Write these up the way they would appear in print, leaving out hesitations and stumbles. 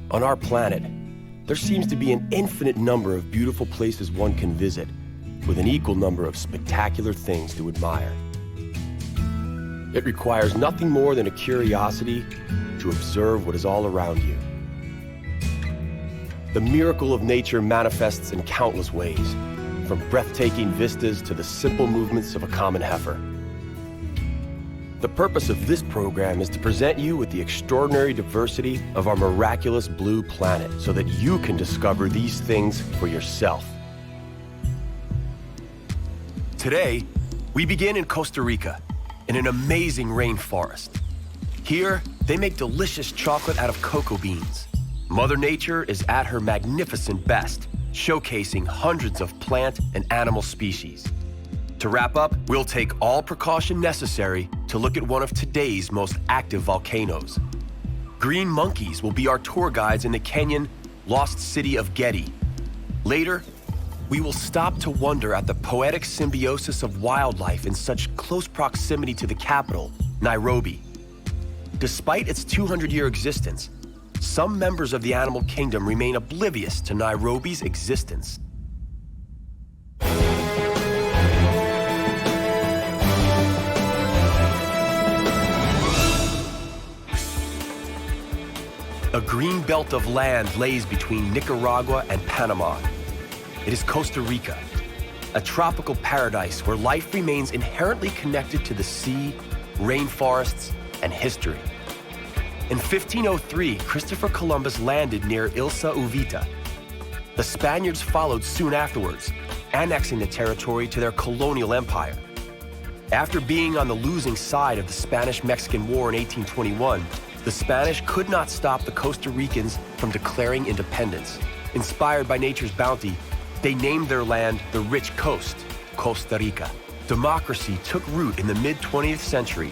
On our planet, there seems to be an infinite number of beautiful places one can visit, with an equal number of spectacular things to admire. It requires nothing more than a curiosity to observe what is all around you. The miracle of nature manifests in countless ways, from breathtaking vistas to the simple movements of a common heifer. The purpose of this program is to present you with the extraordinary diversity of our miraculous blue planet so that you can discover these things for yourself. Today, we begin in Costa Rica, in an amazing rainforest. Here, they make delicious chocolate out of cocoa beans. Mother Nature is at her magnificent best, showcasing hundreds of plant and animal species. To wrap up, we'll take all precaution necessary to look at one of today's most active volcanoes. Green monkeys will be our tour guides in the Kenyan Lost City of Gedi. Later, we will stop to wonder at the poetic symbiosis of wildlife in such close proximity to the capital, Nairobi. Despite its 200-year existence, some members of the animal kingdom remain oblivious to Nairobi's existence. A green belt of land lays between Nicaragua and Panama. It is Costa Rica, a tropical paradise where life remains inherently connected to the sea, rainforests, and history. In 1503, Christopher Columbus landed near Ilha Uvita. The Spaniards followed soon afterwards, annexing the territory to their colonial empire. After being on the losing side of the Spanish-Mexican War in 1821, the Spanish could not stop the Costa Ricans from declaring independence. Inspired by nature's bounty, they named their land the Rich Coast, Costa Rica. Democracy took root in the mid-20th century,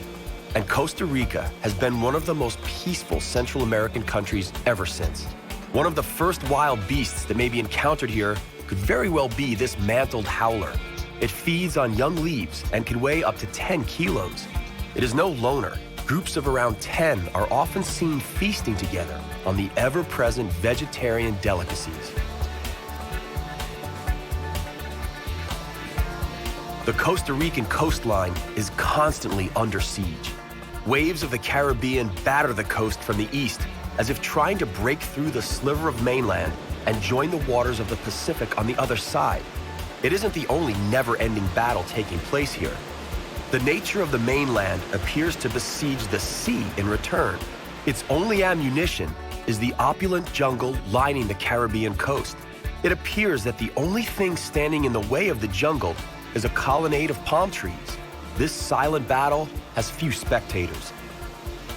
and Costa Rica has been one of the most peaceful Central American countries ever since. One of the first wild beasts that may be encountered here could very well be this mantled howler. It feeds on young leaves and can weigh up to 10 kilos. It is no loner. Groups of around 10 are often seen feasting together on the ever-present vegetarian delicacies. The Costa Rican coastline is constantly under siege. Waves of the Caribbean batter the coast from the east, as if trying to break through the sliver of mainland and join the waters of the Pacific on the other side. It isn't the only never-ending battle taking place here. The nature of the mainland appears to besiege the sea in return. Its only ammunition is the opulent jungle lining the Caribbean coast. It appears that the only thing standing in the way of the jungle is a colonnade of palm trees. This silent battle has few spectators.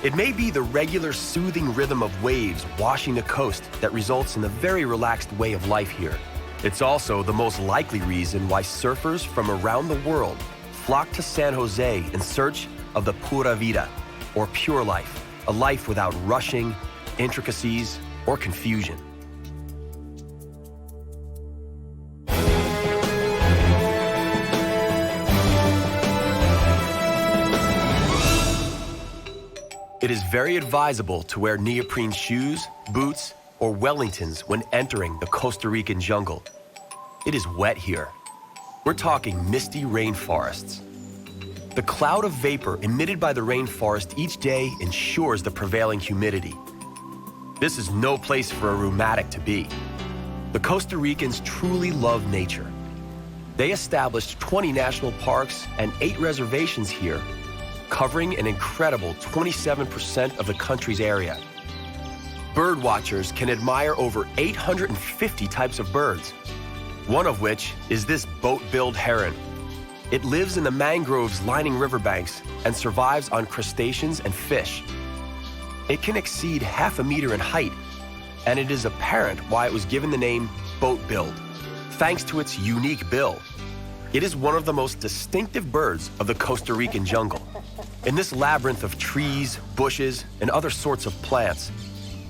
It may be the regular soothing rhythm of waves washing the coast that results in the very relaxed way of life here. It's also the most likely reason why surfers from around the world flock to San Jose in search of the pura vida, or pure life, a life without rushing, intricacies, or confusion. It is very advisable to wear neoprene shoes, boots, or Wellingtons when entering the Costa Rican jungle. It is wet here. We're talking misty rainforests. The cloud of vapor emitted by the rainforest each day ensures the prevailing humidity. This is no place for a rheumatic to be. The Costa Ricans truly love nature. They established 20 national parks and 8 reservations here, covering an incredible 27% of the country's area. Bird watchers can admire over 850 types of birds, one of which is this boat-billed heron. It lives in the mangroves lining riverbanks and survives on crustaceans and fish. It can exceed half a meter in height, and it is apparent why it was given the name boat-billed, thanks to its unique bill. It is one of the most distinctive birds of the Costa Rican jungle. In this labyrinth of trees, bushes, and other sorts of plants,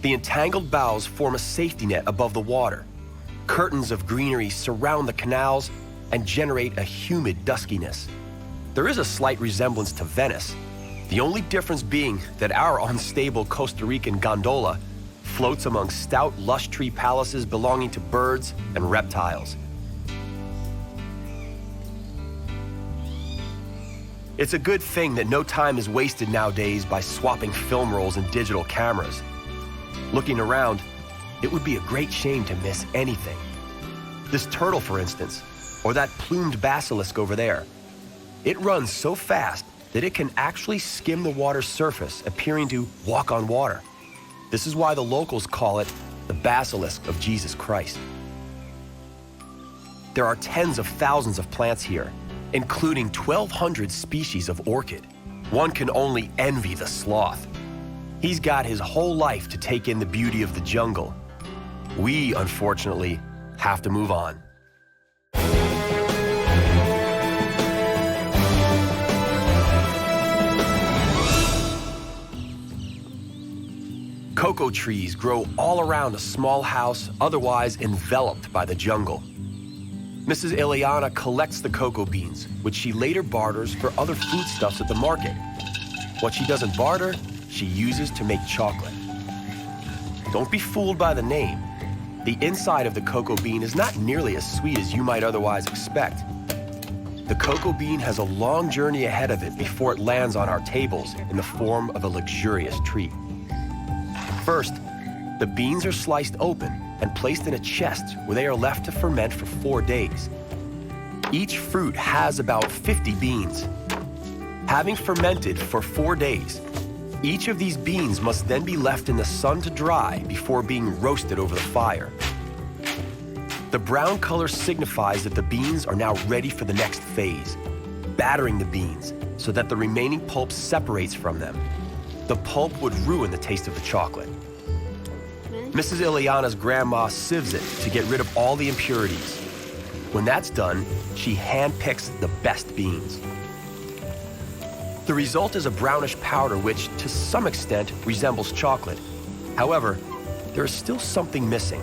the entangled boughs form a safety net above the water. Curtains of greenery surround the canals and generate a humid duskiness. There is a slight resemblance to Venice, the only difference being that our unstable Costa Rican gondola floats among stout lush tree palaces belonging to birds and reptiles. It's a good thing that no time is wasted nowadays by swapping film rolls and digital cameras. Looking around, it would be a great shame to miss anything. This turtle, for instance, or that plumed basilisk over there. It runs so fast that it can actually skim the water's surface, appearing to walk on water. This is why the locals call it the basilisk of Jesus Christ. There are tens of thousands of plants here, including 1,200 species of orchid. One can only envy the sloth. He's got his whole life to take in the beauty of the jungle. We, unfortunately, have to move on. Cocoa trees grow all around a small house, otherwise enveloped by the jungle. Mrs. Ileana collects the cocoa beans, which she later barters for other foodstuffs at the market. What she doesn't barter, she uses to make chocolate. Don't be fooled by the name. The inside of the cocoa bean is not nearly as sweet as you might otherwise expect. The cocoa bean has a long journey ahead of it before it lands on our tables in the form of a luxurious treat. First, the beans are sliced open and placed in a chest where they are left to ferment for 4 days. Each fruit has about 50 beans. Having fermented for 4 days, each of these beans must then be left in the sun to dry before being roasted over the fire. The brown color signifies that the beans are now ready for the next phase, battering the beans so that the remaining pulp separates from them. The pulp would ruin the taste of the chocolate. Mrs. Ileana's grandma sieves it to get rid of all the impurities. When that's done, she handpicks the best beans. The result is a brownish powder which, to some extent, resembles chocolate. However, there is still something missing.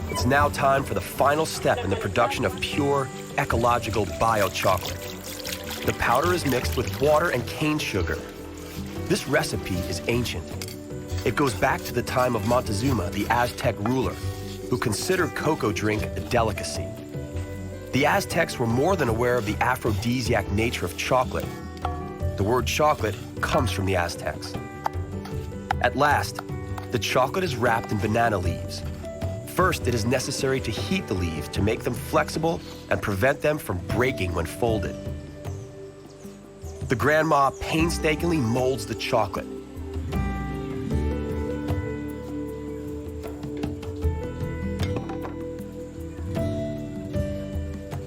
It's now time for the final step in the production of pure, ecological bio-chocolate. The powder is mixed with water and cane sugar. This recipe is ancient. It goes back to the time of Montezuma, the Aztec ruler, who considered cocoa drink a delicacy. The Aztecs were more than aware of the aphrodisiac nature of chocolate. The word chocolate comes from the Aztecs. At last, the chocolate is wrapped in banana leaves. First, it is necessary to heat the leaves to make them flexible and prevent them from breaking when folded. The grandma painstakingly molds the chocolate.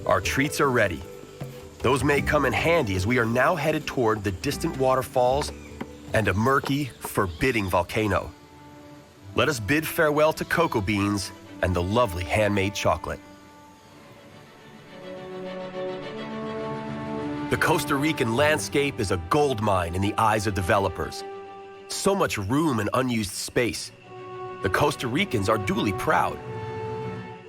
Our treats are ready. Those may come in handy as we are now headed toward the distant waterfalls and a murky, forbidding volcano. Let us bid farewell to cocoa beans and the lovely handmade chocolate. The Costa Rican landscape is a gold mine in the eyes of developers. So much room and unused space. The Costa Ricans are duly proud.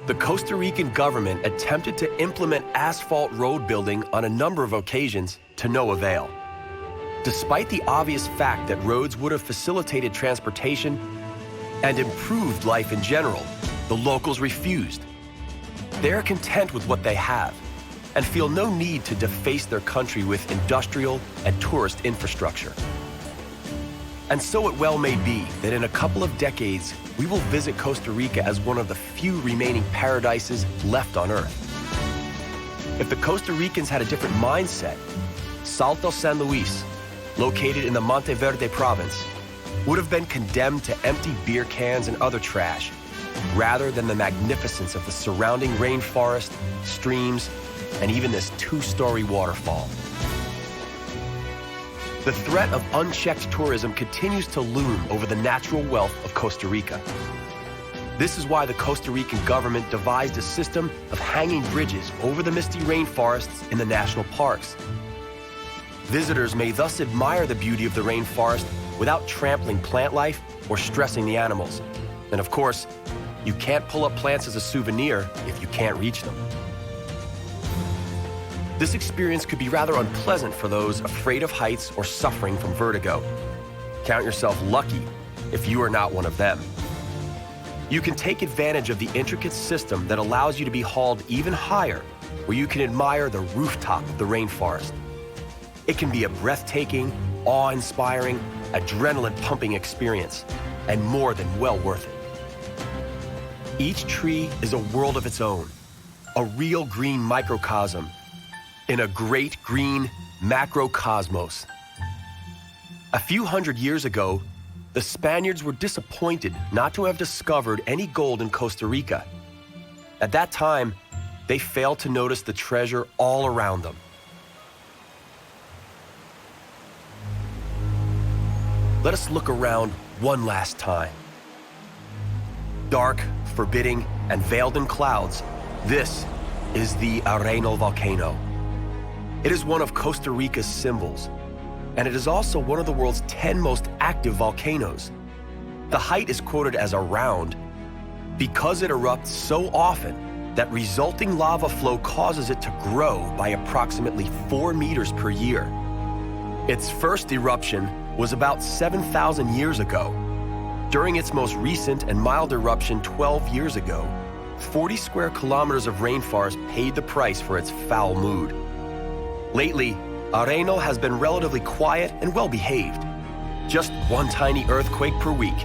The Costa Rican government attempted to implement asphalt road building on a number of occasions to no avail. Despite the obvious fact that roads would have facilitated transportation and improved life in general, the locals refused. They are content with what they have and feel no need to deface their country with industrial and tourist infrastructure. And so it well may be that in a couple of decades, we will visit Costa Rica as one of the few remaining paradises left on Earth. If the Costa Ricans had a different mindset, Salto San Luis, located in the Monteverde province, would have been condemned to empty beer cans and other trash, rather than the magnificence of the surrounding rainforest, streams, and even this 2-story waterfall. The threat of unchecked tourism continues to loom over the natural wealth of Costa Rica. This is why the Costa Rican government devised a system of hanging bridges over the misty rainforests in the national parks. Visitors may thus admire the beauty of the rainforest without trampling plant life or stressing the animals. And of course, you can't pull up plants as a souvenir if you can't reach them. This experience could be rather unpleasant for those afraid of heights or suffering from vertigo. Count yourself lucky if you are not one of them. You can take advantage of the intricate system that allows you to be hauled even higher, where you can admire the rooftop of the rainforest. It can be a breathtaking, awe-inspiring, adrenaline-pumping experience, and more than well worth it. Each tree is a world of its own, a real green microcosm in a great green macrocosmos. A few hundred years ago, the Spaniards were disappointed not to have discovered any gold in Costa Rica. At that time, they failed to notice the treasure all around them. Let us look around one last time. Dark, forbidding, and veiled in clouds, this is the Arenal volcano. It is one of Costa Rica's symbols, and it is also one of the world's 10 most active volcanoes. The height is quoted as around because it erupts so often that resulting lava flow causes it to grow by approximately 4 meters per year. Its first eruption was about 7,000 years ago. During its most recent and mild eruption 12 years ago, 40 square kilometers of rainforest paid the price for its foul mood. Lately, Arenal has been relatively quiet and well-behaved. Just one tiny earthquake per week.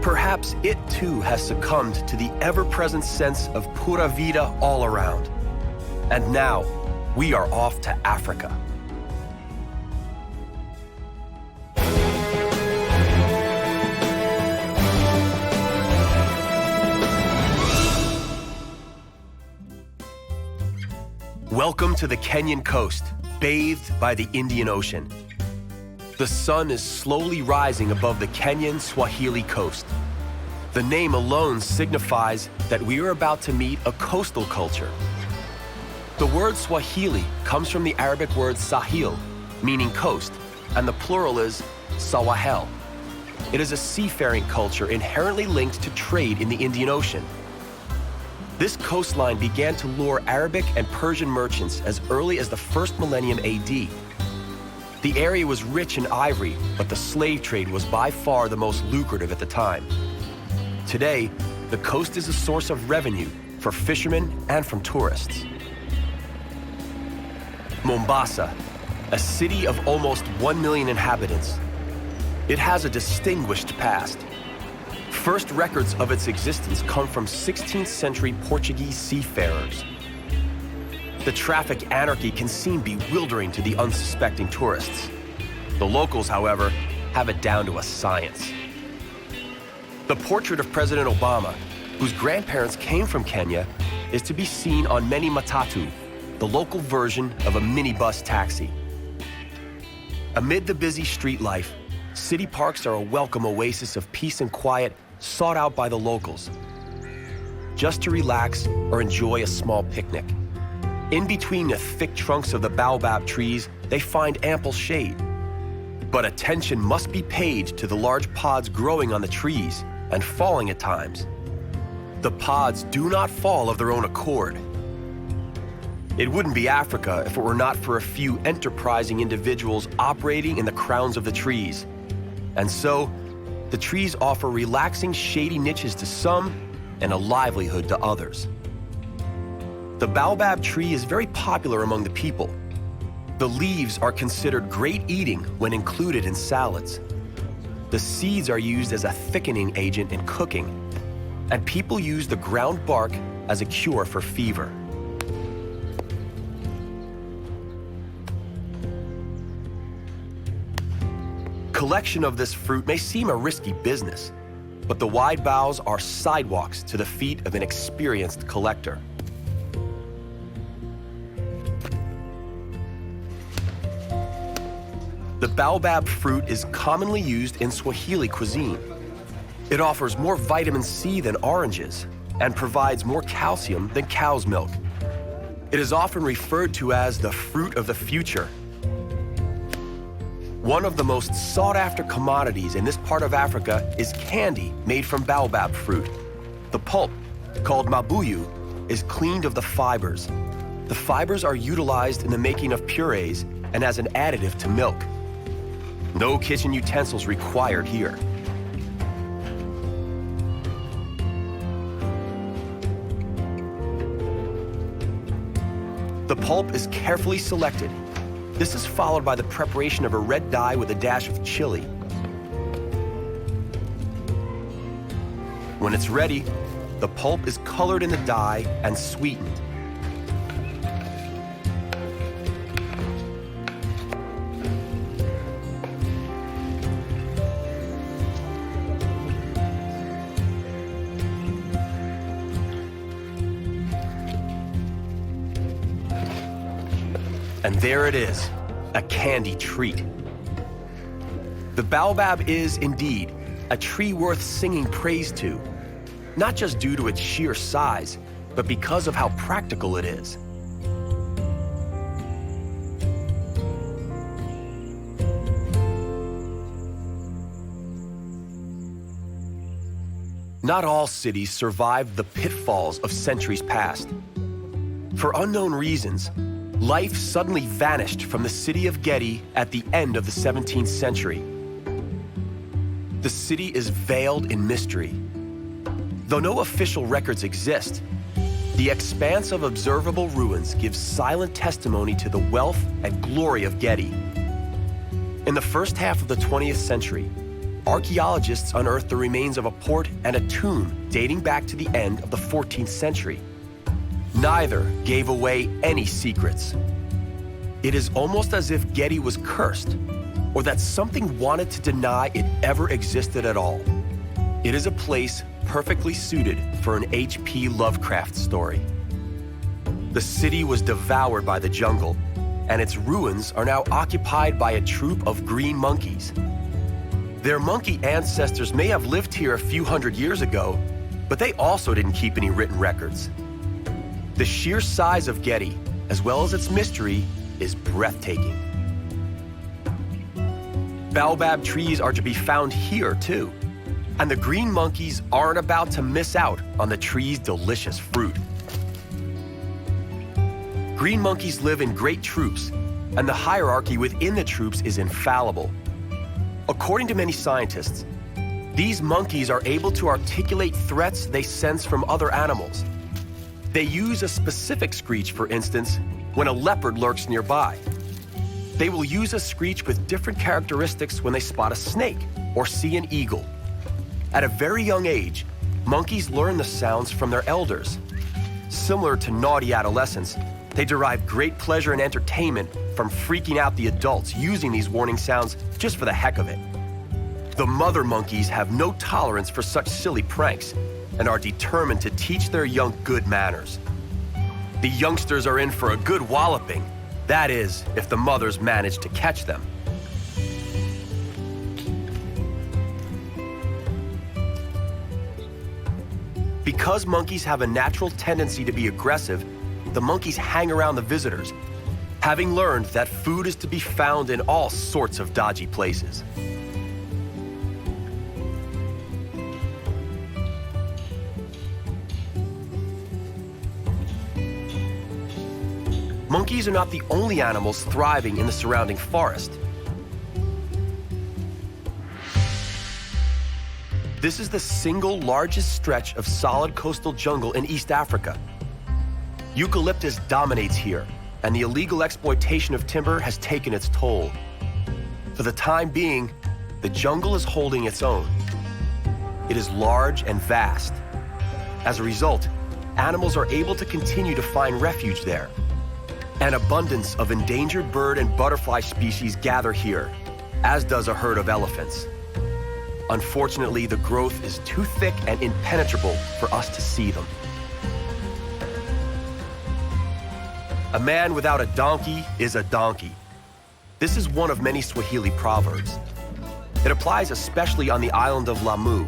Perhaps it too has succumbed to the ever-present sense of pura vida all around. And now, we are off to Africa. Welcome to the Kenyan coast, bathed by the Indian Ocean. The sun is slowly rising above the Kenyan Swahili coast. The name alone signifies that we are about to meet a coastal culture. The word Swahili comes from the Arabic word Sahil, meaning coast, and the plural is Sawahel. It is a seafaring culture inherently linked to trade in the Indian Ocean. This coastline began to lure Arabic and Persian merchants as early as the first millennium AD. The area was rich in ivory, but the slave trade was by far the most lucrative at the time. Today, the coast is a source of revenue for fishermen and from tourists. Mombasa, a city of almost 1 million inhabitants. It has a distinguished past. First records of its existence come from 16th century Portuguese seafarers. The traffic anarchy can seem bewildering to the unsuspecting tourists. The locals, however, have it down to a science. The portrait of President Obama, whose grandparents came from Kenya, is to be seen on many matatu, the local version of a minibus taxi. Amid the busy street life, city parks are a welcome oasis of peace and quiet sought out by the locals, just to relax or enjoy a small picnic. In between the thick trunks of the baobab trees, they find ample shade. But attention must be paid to the large pods growing on the trees and falling at times. The pods do not fall of their own accord. It wouldn't be Africa if it were not for a few enterprising individuals operating in the crowns of the trees. And so, the trees offer relaxing, shady niches to some and a livelihood to others. The baobab tree is very popular among the people. The leaves are considered great eating when included in salads. The seeds are used as a thickening agent in cooking, and people use the ground bark as a cure for fever. Collection of this fruit may seem a risky business, but the wide boughs are sidewalks to the feet of an experienced collector. The baobab fruit is commonly used in Swahili cuisine. It offers more vitamin C than oranges and provides more calcium than cow's milk. It is often referred to as the fruit of the future. One of the most sought-after commodities in this part of Africa is candy made from baobab fruit. The pulp, called mabuyu, is cleaned of the fibers. The fibers are utilized in the making of purees and as an additive to milk. No kitchen utensils required here. The pulp is carefully selected. This is followed by the preparation of a red dye with a dash of chili. When it's ready, the pulp is colored in the dye and sweetened. And there it is, a candy treat. The baobab is, indeed, a tree worth singing praise to, not just due to its sheer size, but because of how practical it is. Not all cities survived the pitfalls of centuries past. For unknown reasons, life suddenly vanished from the city of Gedi at the end of the 17th century. The city is veiled in mystery. Though no official records exist, the expanse of observable ruins gives silent testimony to the wealth and glory of Gedi. In the first half of the 20th century, archaeologists unearthed the remains of a port and a tomb dating back to the end of the 14th century. Neither gave away any secrets. It is almost as if Gedi was cursed, or that something wanted to deny it ever existed at all. It is a place perfectly suited for an H.P. Lovecraft story. The city was devoured by the jungle, and its ruins are now occupied by a troop of green monkeys. Their monkey ancestors may have lived here a few hundred years ago, but they also didn't keep any written records. The sheer size of Gedi, as well as its mystery, is breathtaking. Baobab trees are to be found here, too, and the green monkeys aren't about to miss out on the tree's delicious fruit. Green monkeys live in great troops, and the hierarchy within the troops is infallible. According to many scientists, these monkeys are able to articulate threats they sense from other animals. They use a specific screech, for instance, when a leopard lurks nearby. They will use a screech with different characteristics when they spot a snake or see an eagle. At a very young age, monkeys learn the sounds from their elders. Similar to naughty adolescents, they derive great pleasure and entertainment from freaking out the adults using these warning sounds just for the heck of it. The mother monkeys have no tolerance for such silly pranks and are determined to teach their young good manners. The youngsters are in for a good walloping. That is, if the mothers manage to catch them. Because monkeys have a natural tendency to be aggressive, the monkeys hang around the visitors, having learned that food is to be found in all sorts of dodgy places. Monkeys are not the only animals thriving in the surrounding forest. This is the single largest stretch of solid coastal jungle in East Africa. Eucalyptus dominates here, and the illegal exploitation of timber has taken its toll. For the time being, the jungle is holding its own. It is large and vast. As a result, animals are able to continue to find refuge there. An abundance of endangered bird and butterfly species gather here, as does a herd of elephants. Unfortunately, the growth is too thick and impenetrable for us to see them. A man without a donkey is a donkey. This is one of many Swahili proverbs. It applies especially on the island of Lamu.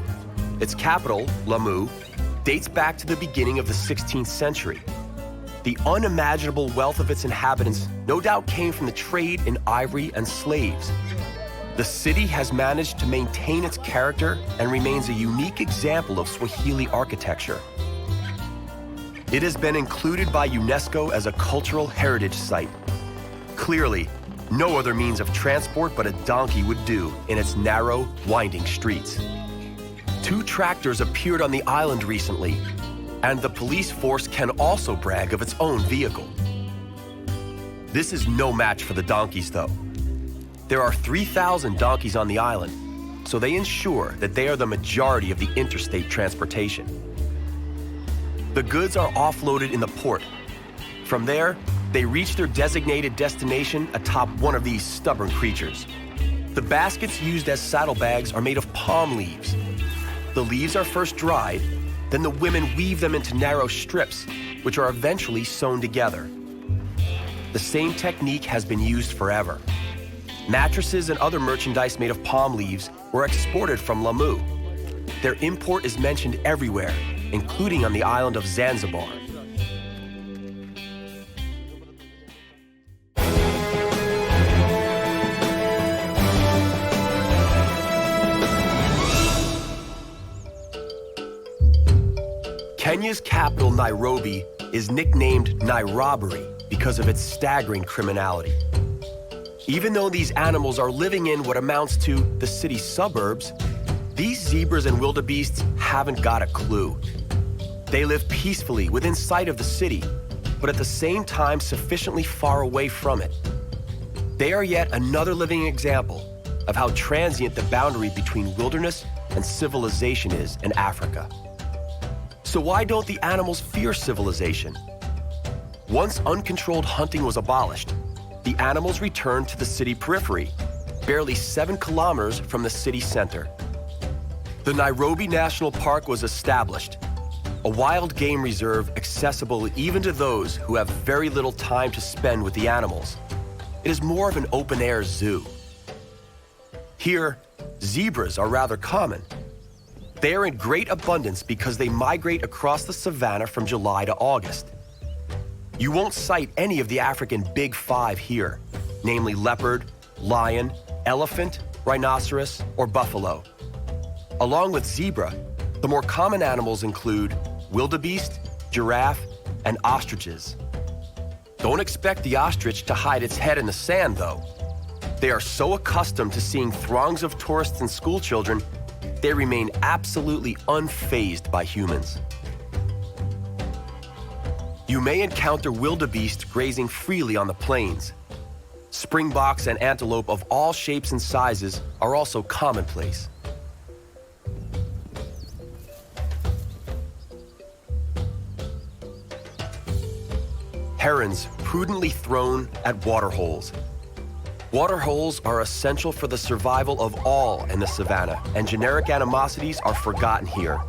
Its capital, Lamu, dates back to the beginning of the 16th century. The unimaginable wealth of its inhabitants no doubt came from the trade in ivory and slaves. The city has managed to maintain its character and remains a unique example of Swahili architecture. It has been included by UNESCO as a cultural heritage site. Clearly, no other means of transport but a donkey would do in its narrow, winding streets. 2 tractors appeared on the island recently, and the police force can also brag of its own vehicle. This is no match for the donkeys, though. There are 3,000 donkeys on the island, so they ensure that they are the majority of the interstate transportation. The goods are offloaded in the port. From there, they reach their designated destination atop one of these stubborn creatures. The baskets used as saddlebags are made of palm leaves. The leaves are first dried, then the women weave them into narrow strips, which are eventually sewn together. The same technique has been used forever. Mattresses and other merchandise made of palm leaves were exported from Lamu. Their import is mentioned everywhere, including on the island of Zanzibar. Kenya's capital, Nairobi, is nicknamed Nairobi because of its staggering criminality. Even though these animals are living in what amounts to the city's suburbs, these zebras and wildebeests haven't got a clue. They live peacefully within sight of the city, but at the same time sufficiently far away from it. They are yet another living example of how transient the boundary between wilderness and civilization is in Africa. So why don't the animals fear civilization? Once uncontrolled hunting was abolished, the animals returned to the city periphery, barely 7 kilometers from the city center. The Nairobi National Park was established, a wild game reserve accessible even to those who have very little time to spend with the animals. It is more of an open-air zoo. Here, zebras are rather common. They are in great abundance because they migrate across the savanna from July to August. You won't sight any of the African Big Five here, namely leopard, lion, elephant, rhinoceros, or buffalo. Along with zebra, the more common animals include wildebeest, giraffe, and ostriches. Don't expect the ostrich to hide its head in the sand, though. They are so accustomed to seeing throngs of tourists and schoolchildren, they remain absolutely unfazed by humans. You may encounter wildebeest grazing freely on the plains. Springboks and antelope of all shapes and sizes are also commonplace. Herons prudently thrown at waterholes. Waterholes are essential for the survival of all in the savanna, and generic animosities are forgotten here.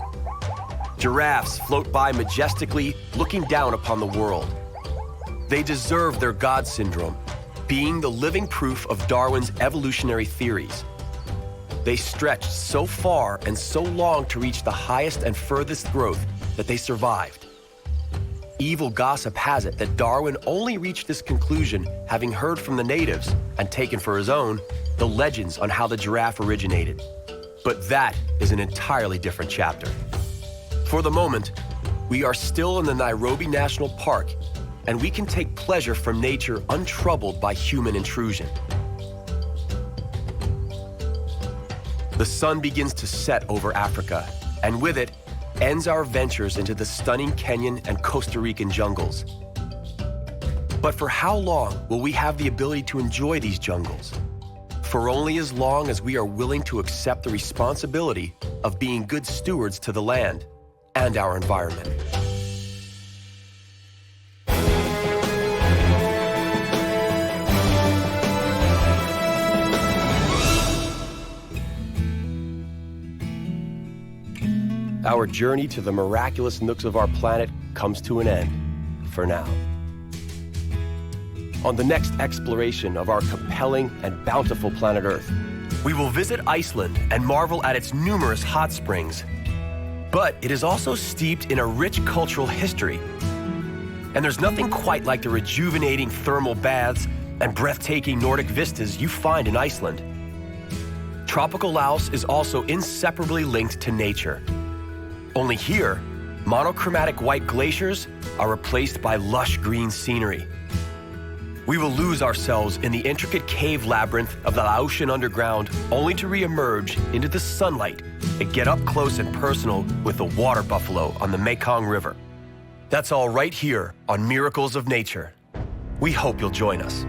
Giraffes float by majestically, looking down upon the world. They deserve their God syndrome, being the living proof of Darwin's evolutionary theories. They stretched so far and so long to reach the highest and furthest growth that they survived. Evil gossip has it that Darwin only reached this conclusion having heard from the natives and taken for his own the legends on how the giraffe originated. But that is an entirely different chapter. For the moment, we are still in the Nairobi National Park, and we can take pleasure from nature untroubled by human intrusion. The sun begins to set over Africa, and with it, ends our ventures into the stunning Kenyan and Costa Rican jungles. But for how long will we have the ability to enjoy these jungles? For only as long as we are willing to accept the responsibility of being good stewards to the land and our environment. Our journey to the miraculous nooks of our planet comes to an end, for now. On the next exploration of our compelling and bountiful planet Earth, we will visit Iceland and marvel at its numerous hot springs. But it is also steeped in a rich cultural history. And there's nothing quite like the rejuvenating thermal baths and breathtaking Nordic vistas you find in Iceland. Tropical Laos is also inseparably linked to nature. Only here, monochromatic white glaciers are replaced by lush green scenery. We will lose ourselves in the intricate cave labyrinth of the Laotian underground, only to re-emerge into the sunlight and get up close and personal with the water buffalo on the Mekong River. That's all right here on Miracles of Nature. We hope you'll join us.